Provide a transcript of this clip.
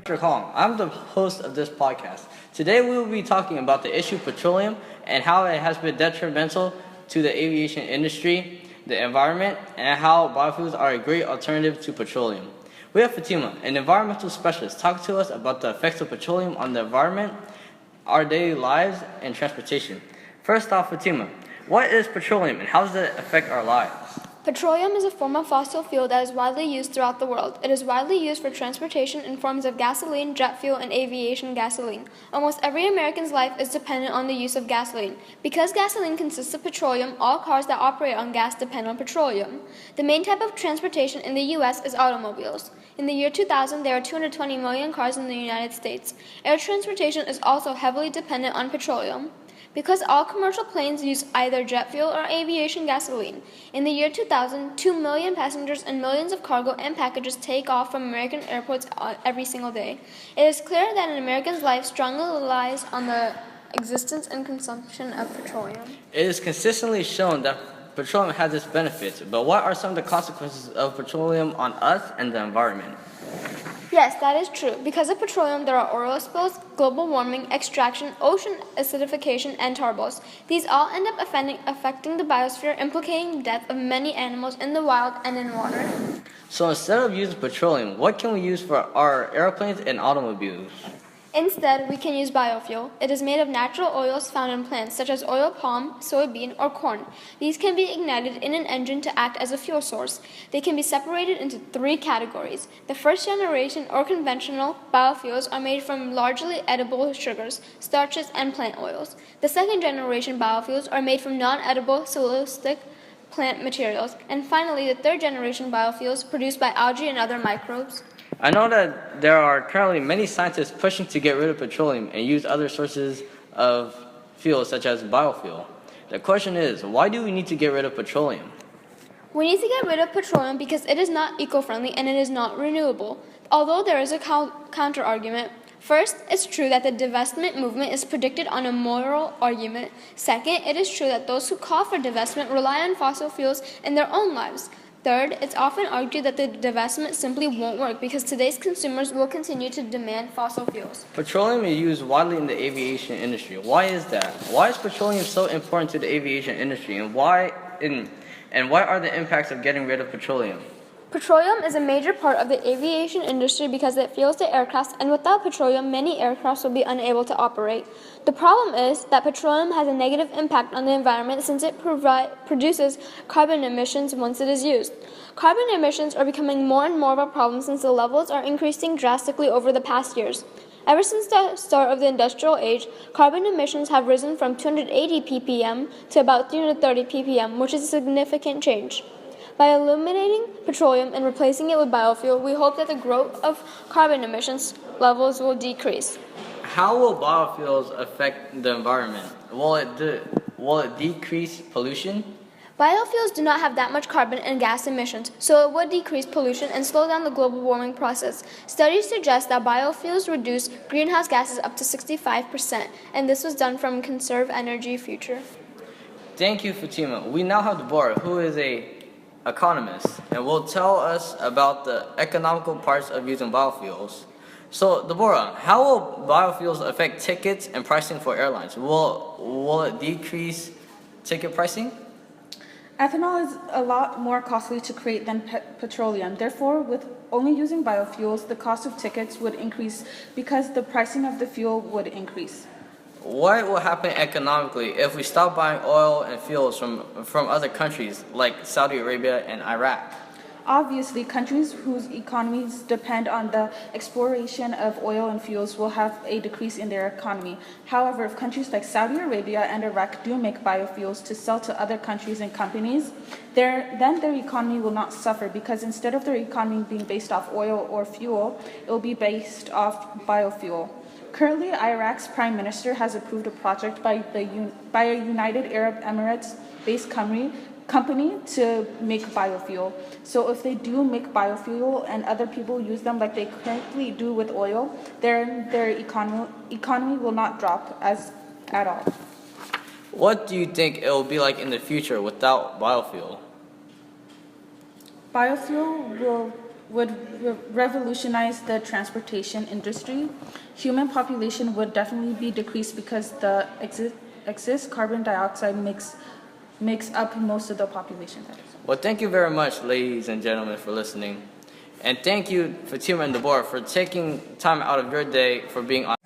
Mr. Kong. I'm the host of this podcast. Today we will be talking about the issue of petroleum and how it has been detrimental to the aviation industry, the environment, and how biofuels are a great alternative to petroleum. We have Fatima, an environmental specialist, talk to us about the effects of petroleum on the environment, our daily lives, and transportation. First off, Fatima, what is petroleum and how does it affect our lives? Petroleum is a form of fossil fuel that is widely used throughout the world. It is widely used for transportation in forms of gasoline, jet fuel, and aviation gasoline. Almost every American's life is dependent on the use of gasoline. Because gasoline consists of petroleum, all cars that operate on gas depend on petroleum. The main type of transportation in the U.S. is automobiles. In the year 2000, there are 220 million cars in the United States. Air transportation is also heavily dependent on petroleum. Because all commercial planes use either jet fuel or aviation gasoline. In the year 2000, 2 million passengers and millions of cargo and packages take off from American airports every single day. It is clear that an American's life strongly relies on the existence and consumption of petroleum. It is consistently shown that petroleum has its benefits, but what are some of the consequences of petroleum on us and the environment? Yes, that is true. Because of petroleum, there are oil spills, global warming, extraction, ocean acidification, and tar balls. These all end up affecting the biosphere, implicating the death of many animals in the wild and in water. So instead of using petroleum, what can we use for our airplanes and automobiles? Instead, we can use biofuel. It is made of natural oils found in plants, such as oil palm, soybean, or corn. These can be ignited in an engine to act as a fuel source. They can be separated into 3 categories. The first generation, or conventional, biofuels are made from largely edible sugars, starches, and plant oils. The second generation biofuels are made from non-edible cellulosic plant materials. And finally, the third generation biofuels produced by algae and other microbes. I know that there are currently many scientists pushing to get rid of petroleum and use other sources of fuel such as biofuel. The question is, why do we need to get rid of petroleum? We need to get rid of petroleum because it is not eco-friendly and it is not renewable. Although there is a counter-argument. First, it's true that the divestment movement is predicted on a moral argument. Second, it is true that those who call for divestment rely on fossil fuels in their own lives. Third, it's often argued that the divestment simply won't work because today's consumers will continue to demand fossil fuels. Petroleum is used widely in the aviation industry. Why is that? Why is petroleum so important to the aviation industry, and what are the impacts of getting rid of petroleum? Petroleum is a major part of the aviation industry because it fuels the aircraft, and without petroleum, many aircraft will be unable to operate. The problem is that petroleum has a negative impact on the environment since it produces carbon emissions once it is used. Carbon emissions are becoming more and more of a problem since the levels are increasing drastically over the past years. Ever since the start of the industrial age, carbon emissions have risen from 280 ppm to about 330 ppm, which is a significant change. By eliminating petroleum and replacing it with biofuel, we hope that the growth of carbon emissions levels will decrease. How will biofuels affect the environment? Will it decrease pollution? Biofuels do not have that much carbon and gas emissions, so it would decrease pollution and slow down the global warming process. Studies suggest that biofuels reduce greenhouse gases up to 65%, and this was done from Conserve Energy Future. Thank you, Fatima. We now have Deborah, who is an economist, and will tell us about the economical parts of using biofuels. So, Deborah, how will biofuels affect tickets and pricing for airlines? Will it decrease ticket pricing? Ethanol is a lot more costly to create than petroleum. Therefore, with only using biofuels, the cost of tickets would increase because the pricing of the fuel would increase. What will happen economically if we stop buying oil and fuels from other countries like Saudi Arabia and Iraq? Obviously, countries whose economies depend on the exploration of oil and fuels will have a decrease in their economy. However, if countries like Saudi Arabia and Iraq do make biofuels to sell to other countries and companies, then their economy will not suffer because instead of their economy being based off oil or fuel, it will be based off biofuel. Currently, Iraq's prime minister has approved a project by a United Arab Emirates-based company to make biofuel. So if they do make biofuel and other people use them like they currently do with oil, their economy will not drop at all. What do you think it will be like in the future without biofuel? Biofuel will revolutionize the transportation industry. Human population would definitely be decreased because the excess carbon dioxide makes up most of the population. Well, thank you very much, ladies and gentlemen, for listening. And thank you, Fatima and Deborah, for taking time out of your day for being on